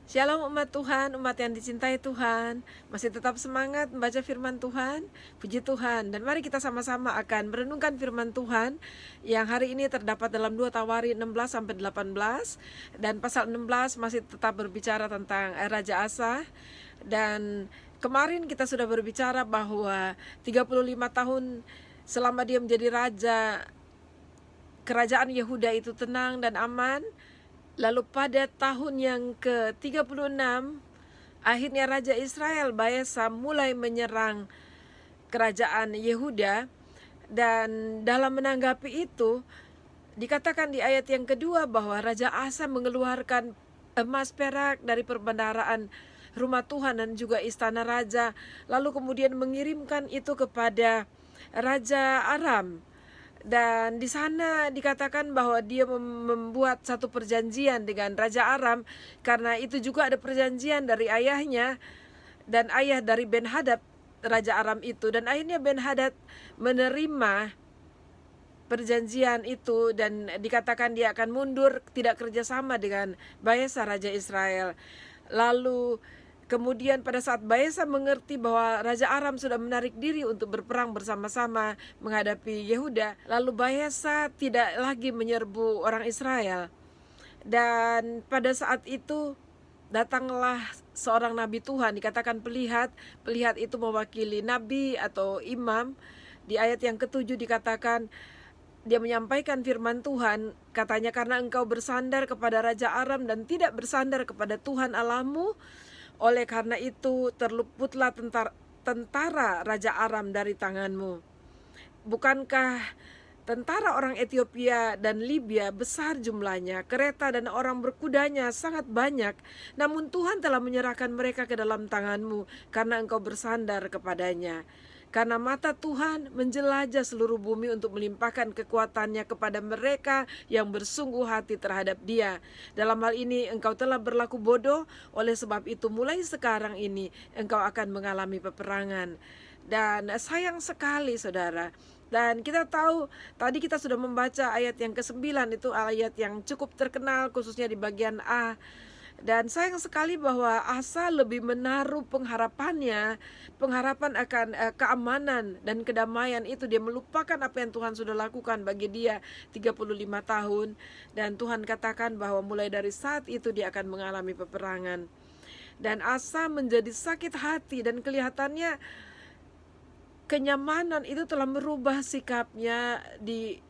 Shalom umat Tuhan, umat yang dicintai Tuhan. Masih tetap semangat membaca firman Tuhan. Puji Tuhan. Dan mari kita sama-sama akan merenungkan firman Tuhan yang hari ini terdapat dalam 2 Tawari 16-18. Dan pasal 16 masih tetap berbicara tentang Raja Asa. Dan kemarin kita sudah berbicara bahwa 35 tahun selama dia menjadi raja, kerajaan Yehuda itu tenang dan aman. Lalu pada tahun yang ke-36, akhirnya Raja Israel Baesa mulai menyerang kerajaan Yehuda. Dan dalam menanggapi itu, dikatakan di ayat yang kedua bahwa Raja Asa mengeluarkan emas perak dari perbendaharaan rumah Tuhan dan juga istana raja. Lalu kemudian mengirimkan itu kepada Raja Aram. Dan di sana dikatakan bahwa dia membuat satu perjanjian dengan Raja Aram, karena itu juga ada perjanjian dari ayahnya dan ayah dari Ben-Hadad, Raja Aram itu. Dan akhirnya Ben-Hadad menerima perjanjian itu dan dikatakan dia akan mundur, tidak kerjasama dengan Baesa Raja Israel. Lalu kemudian pada saat Baesa mengerti bahwa Raja Aram sudah menarik diri untuk berperang bersama-sama menghadapi Yehuda, lalu Baesa tidak lagi menyerbu orang Israel. Dan pada saat itu datanglah seorang nabi Tuhan, dikatakan pelihat. Pelihat itu mewakili nabi atau imam. Di ayat yang ke-7 dikatakan dia menyampaikan firman Tuhan, katanya, karena engkau bersandar kepada Raja Aram dan tidak bersandar kepada Tuhan Allahmu, oleh karena itu terluputlah tentara Raja Aram dari tanganmu. Bukankah tentara orang Ethiopia dan Libya besar jumlahnya, kereta dan orang berkudanya sangat banyak, namun Tuhan telah menyerahkan mereka ke dalam tanganmu karena engkau bersandar kepadanya. Karena mata Tuhan menjelajah seluruh bumi untuk melimpahkan kekuatannya kepada mereka yang bersungguh hati terhadap Dia. Dalam hal ini engkau telah berlaku bodoh, oleh sebab itu mulai sekarang ini engkau akan mengalami peperangan. Dan sayang sekali saudara. Dan kita tahu, tadi kita sudah membaca ayat yang ke-9, itu ayat yang cukup terkenal khususnya di bagian A. Dan sayang sekali bahwa Asa lebih menaruh pengharapan akan keamanan dan kedamaian itu. Dia melupakan apa yang Tuhan sudah lakukan bagi dia 35 tahun. Dan Tuhan katakan bahwa mulai dari saat itu dia akan mengalami peperangan. Dan Asa menjadi sakit hati dan kelihatannya kenyamanan itu telah merubah sikapnya. Di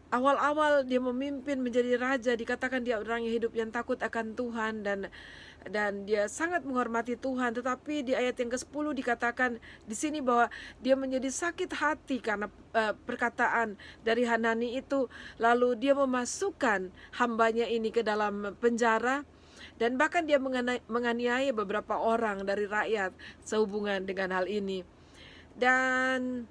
awal-awal dia memimpin menjadi raja, dikatakan dia orang yang hidup yang takut akan Tuhan dan dia sangat menghormati Tuhan. Tetapi di ayat yang ke-10 dikatakan di sini bahwa dia menjadi sakit hati karena perkataan dari Hanani itu. Lalu dia memasukkan hambanya ini ke dalam penjara. Dan bahkan dia menganiaya beberapa orang dari rakyat sehubungan dengan hal ini. Dan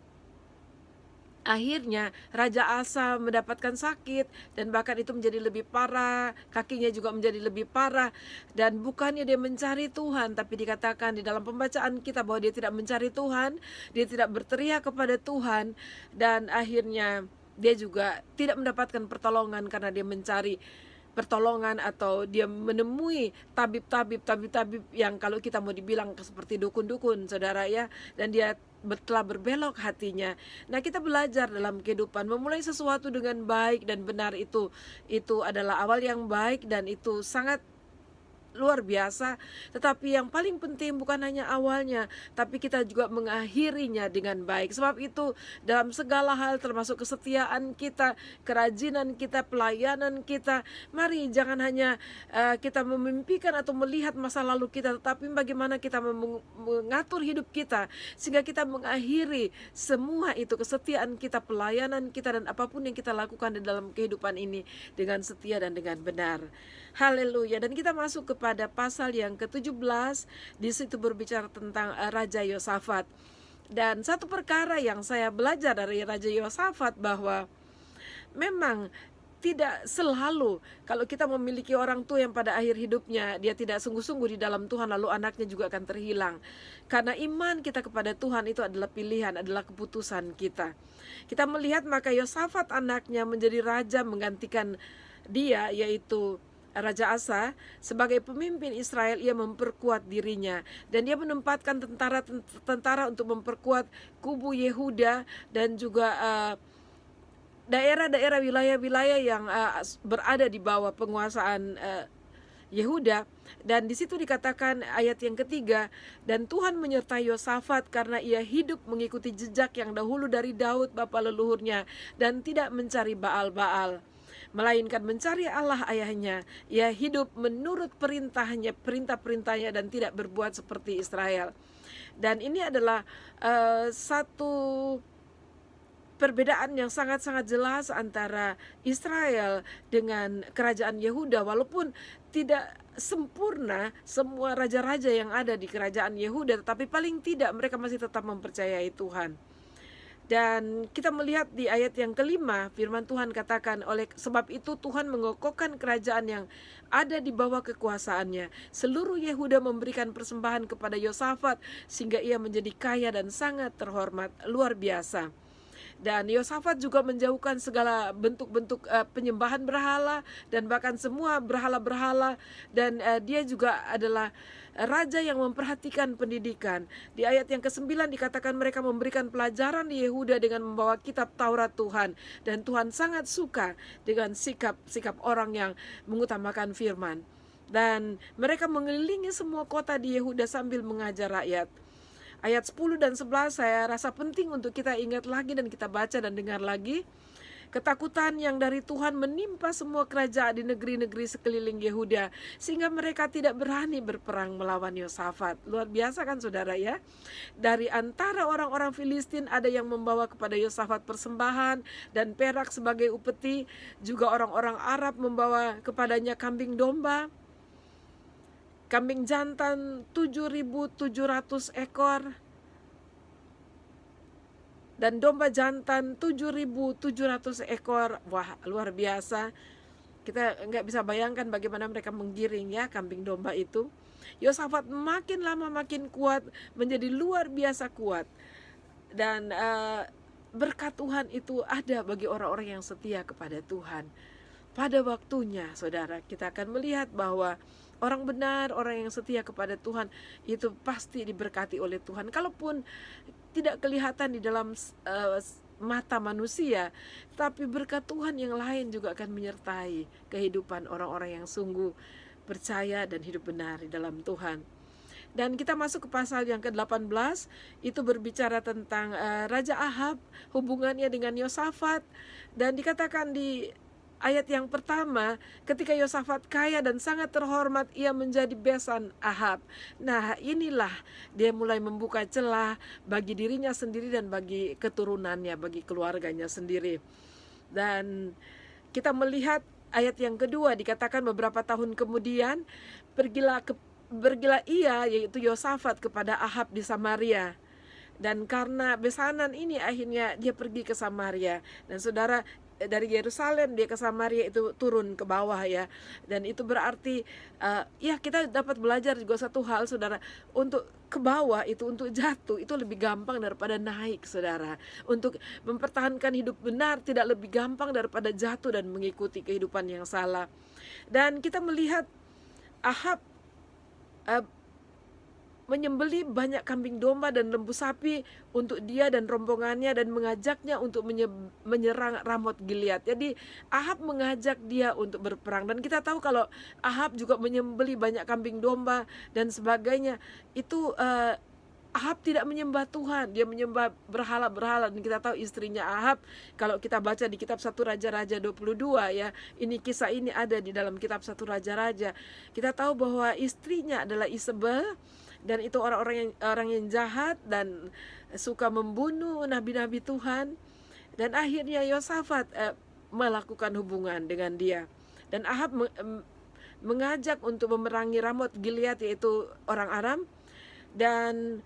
akhirnya Raja Asa mendapatkan sakit dan bahkan itu menjadi lebih parah, kakinya juga menjadi lebih parah. Dan bukannya dia mencari Tuhan, tapi dikatakan di dalam pembacaan kita bahwa dia tidak mencari Tuhan, dia tidak berteriak kepada Tuhan. Dan akhirnya dia juga tidak mendapatkan pertolongan karena dia mencari pertolongan atau dia menemui tabib-tabib yang kalau kita mau dibilang seperti dukun-dukun saudara ya. Dan dia telah berbelok hatinya. Nah, kita belajar dalam kehidupan memulai sesuatu dengan baik dan benar itu adalah awal yang baik dan itu sangat luar biasa. Tetapi yang paling penting bukan hanya awalnya, tapi kita juga mengakhirinya dengan baik. Sebab itu dalam segala hal termasuk kesetiaan kita, kerajinan kita, pelayanan kita, mari jangan hanya kita memimpikan atau melihat masa lalu kita, tetapi bagaimana kita mengatur hidup kita sehingga kita mengakhiri semua itu, kesetiaan kita, pelayanan kita, dan apapun yang kita lakukan di dalam kehidupan ini dengan setia dan dengan benar. Haleluya. Dan kita masuk kepada pasal yang ke-17. Di situ berbicara tentang Raja Yosafat. Dan satu perkara yang saya belajar dari Raja Yosafat bahwa memang tidak selalu kalau kita memiliki orang tua yang pada akhir hidupnya dia tidak sungguh-sungguh di dalam Tuhan, lalu anaknya juga akan terhilang. Karena iman kita kepada Tuhan itu adalah pilihan, adalah keputusan kita. Kita melihat maka Yosafat anaknya menjadi raja menggantikan dia, yaitu Raja Asa sebagai pemimpin Israel, ia memperkuat dirinya dan dia menempatkan tentara untuk memperkuat kubu Yehuda dan juga daerah-daerah wilayah-wilayah yang berada di bawah penguasaan Yehuda. Dan di situ dikatakan ayat yang ketiga, dan Tuhan menyertai Yosafat karena ia hidup mengikuti jejak yang dahulu dari Daud bapa leluhurnya dan tidak mencari Baal-Baal, melainkan mencari Allah ayahnya. Ia hidup menurut perintah-perintahnya dan tidak berbuat seperti Israel. Dan ini adalah satu perbedaan yang sangat-sangat jelas antara Israel dengan kerajaan Yehuda. Walaupun tidak sempurna semua raja-raja yang ada di kerajaan Yehuda, tetapi paling tidak mereka masih tetap mempercayai Tuhan. Dan kita melihat di ayat yang kelima, firman Tuhan katakan, oleh sebab itu Tuhan mengokohkan kerajaan yang ada di bawah kekuasaannya. Seluruh Yehuda memberikan persembahan kepada Yosafat sehingga ia menjadi kaya dan sangat terhormat, luar biasa. Dan Yosafat juga menjauhkan segala bentuk-bentuk penyembahan berhala dan bahkan semua berhala-berhala. Dan dia juga adalah raja yang memperhatikan pendidikan. Di ayat yang ke-9 dikatakan mereka memberikan pelajaran di Yehuda dengan membawa kitab Taurat Tuhan. Dan Tuhan sangat suka dengan sikap orang yang mengutamakan firman. Dan mereka mengelilingi semua kota di Yehuda sambil mengajar rakyat. Ayat 10 dan 11 saya rasa penting untuk kita ingat lagi dan kita baca dan dengar lagi. Ketakutan yang dari Tuhan menimpa semua kerajaan di negeri-negeri sekeliling Yehuda sehingga mereka tidak berani berperang melawan Yosafat. Luar biasa kan saudara ya. Dari antara orang-orang Filistin ada yang membawa kepada Yosafat persembahan dan perak sebagai upeti. Juga orang-orang Arab membawa kepadanya kambing domba, kambing jantan 7.700 ekor dan domba jantan 7.700 ekor. Wah, luar biasa. Kita nggak bisa bayangkan bagaimana mereka menggiring ya kambing domba itu. Yosafat makin lama makin kuat, menjadi luar biasa kuat. Dan berkat Tuhan itu ada bagi orang-orang yang setia kepada Tuhan. Pada waktunya saudara, kita akan melihat bahwa orang benar, orang yang setia kepada Tuhan itu pasti diberkati oleh Tuhan. Kalaupun tidak kelihatan di dalam mata manusia, tapi berkat Tuhan yang lain juga akan menyertai kehidupan orang-orang yang sungguh percaya dan hidup benar di dalam Tuhan. Dan kita masuk ke pasal yang ke-18, itu berbicara tentang Raja Ahab, hubungannya dengan Yosafat. Dan dikatakan di ayat yang pertama, ketika Yosafat kaya dan sangat terhormat, ia menjadi besan Ahab. Nah, inilah dia mulai membuka celah bagi dirinya sendiri dan bagi keturunannya, bagi keluarganya sendiri. Dan kita melihat ayat yang kedua, dikatakan beberapa tahun kemudian bergilah ia, yaitu Yosafat, kepada Ahab di Samaria. Dan karena besanan ini akhirnya dia pergi ke Samaria. Dan saudara, dari Yerusalem dia ke Samaria itu turun ke bawah ya. Dan itu berarti ya kita dapat belajar juga satu hal saudara, untuk ke bawah itu, untuk jatuh itu lebih gampang daripada naik saudara. Untuk mempertahankan hidup benar tidak lebih gampang daripada jatuh dan mengikuti kehidupan yang salah. Dan kita melihat Ahab menyembeli banyak kambing domba dan lembu sapi untuk dia dan rombongannya dan mengajaknya untuk menyerang Ramot Gilead. Jadi Ahab mengajak dia untuk berperang. Dan kita tahu kalau Ahab juga menyembeli banyak kambing domba dan sebagainya. Itu Ahab tidak menyembah Tuhan, dia menyembah berhala-berhala. Dan kita tahu istrinya Ahab, kalau kita baca di kitab 1 Raja-Raja 22 ya, ini kisah ini ada di dalam kitab 1 Raja-Raja. Kita tahu bahwa istrinya adalah Isabel, dan itu orang yang jahat dan suka membunuh nabi-nabi Tuhan. Dan akhirnya Yosafat melakukan hubungan dengan dia. Dan Ahab mengajak untuk memerangi Ramot Gilead, yaitu orang Aram. Dan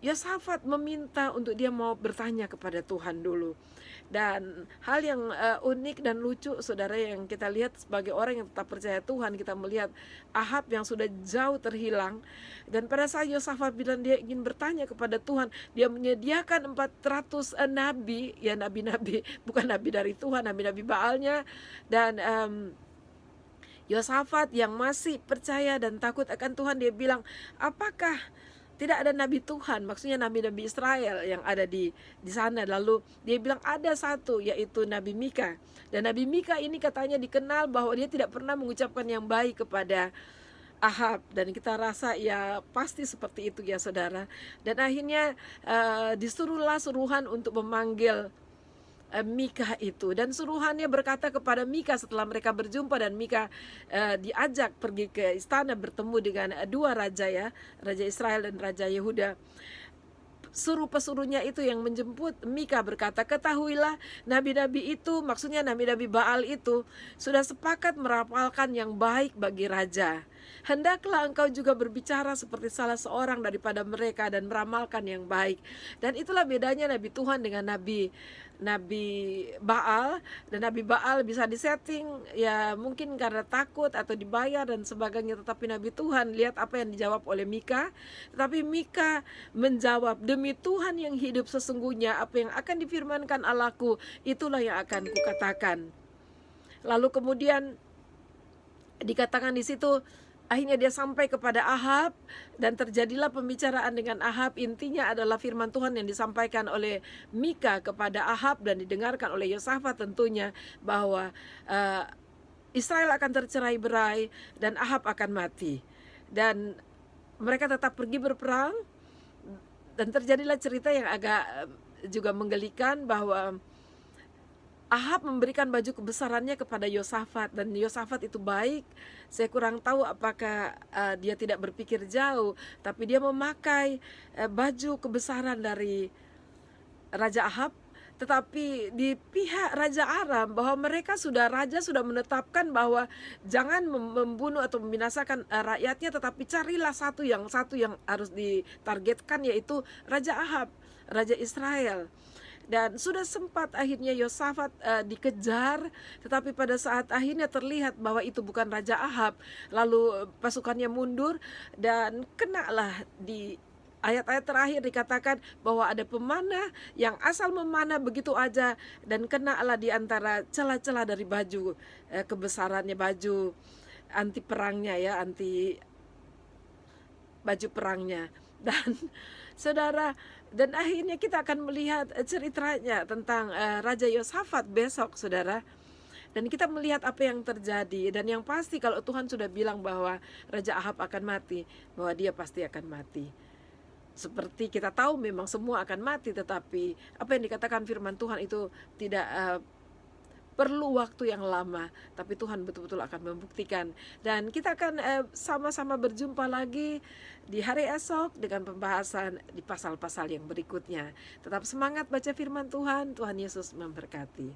Yosafat meminta untuk dia mau bertanya kepada Tuhan dulu. Dan hal yang unik dan lucu saudara yang kita lihat sebagai orang yang tetap percaya Tuhan, kita melihat Ahab yang sudah jauh terhilang. Dan pada saat Yosafat bilang dia ingin bertanya kepada Tuhan, dia menyediakan 400 nabi, ya nabi-nabi, bukan nabi dari Tuhan, nabi-nabi Baalnya. Dan Yosafat yang masih percaya dan takut akan Tuhan, dia bilang, apakah tidak ada nabi Tuhan, maksudnya nabi-nabi Israel yang ada di sana. Lalu dia bilang ada satu, yaitu Nabi Mika. Dan Nabi Mika ini katanya dikenal bahwa dia tidak pernah mengucapkan yang baik kepada Ahab, dan kita rasa ya pasti seperti itu ya saudara. Dan akhirnya disuruhlah suruhan untuk memanggil Mika itu, dan suruhannya berkata kepada Mika setelah mereka berjumpa, dan Mika diajak pergi ke istana bertemu dengan dua raja ya, Raja Israel dan Raja Yehuda. Suruh pesuruhnya itu yang menjemput Mika berkata, ketahuilah nabi-nabi itu, maksudnya nabi-nabi Baal itu, sudah sepakat merapalkan yang baik bagi raja. Hendaklah engkau juga berbicara seperti salah seorang daripada mereka dan meramalkan yang baik. Dan itulah bedanya nabi Tuhan dengan Nabi Baal. Dan Nabi Baal bisa disetting ya mungkin karena takut atau dibayar dan sebagainya, tetapi Nabi Tuhan, lihat apa yang dijawab oleh Mika. Tetapi Mika menjawab, demi Tuhan yang hidup sesungguhnya, apa yang akan difirmankan Allahku, itulah yang akan kukatakan. Lalu kemudian dikatakan di situ, akhirnya dia sampai kepada Ahab dan terjadilah pembicaraan dengan Ahab. Intinya adalah firman Tuhan yang disampaikan oleh Mika kepada Ahab dan didengarkan oleh Yosafat tentunya, bahwa Israel akan tercerai-berai dan Ahab akan mati. Dan mereka tetap pergi berperang, dan terjadilah cerita yang agak juga menggelikan bahwa Ahab memberikan baju kebesarannya kepada Yosafat, dan Yosafat itu baik. Saya kurang tahu apakah dia tidak berpikir jauh, tapi dia memakai baju kebesaran dari Raja Ahab. Tetapi di pihak Raja Aram, bahwa mereka raja sudah menetapkan bahwa jangan membunuh atau membinasakan rakyatnya, tetapi carilah satu yang harus ditargetkan, yaitu Raja Ahab, Raja Israel. Dan sudah sempat akhirnya Yosafat dikejar, tetapi pada saat akhirnya terlihat bahwa itu bukan Raja Ahab, lalu pasukannya mundur, dan kenalah di ayat-ayat terakhir dikatakan bahwa ada pemanah yang asal memanah begitu aja, dan kenalah di antara celah-celah dari baju kebesarannya, baju anti perangnya ya, anti baju perangnya. Dan saudara, dan akhirnya kita akan melihat ceritanya tentang Raja Yosafat besok saudara. Dan kita melihat apa yang terjadi, dan yang pasti kalau Tuhan sudah bilang bahwa Raja Ahab akan mati, bahwa dia pasti akan mati. Seperti kita tahu memang semua akan mati, tetapi apa yang dikatakan firman Tuhan itu tidak perlu waktu yang lama, tapi Tuhan betul-betul akan membuktikan. Dan kita akan sama-sama berjumpa lagi di hari esok dengan pembahasan di pasal-pasal yang berikutnya. Tetap semangat baca firman Tuhan. Tuhan Yesus memberkati.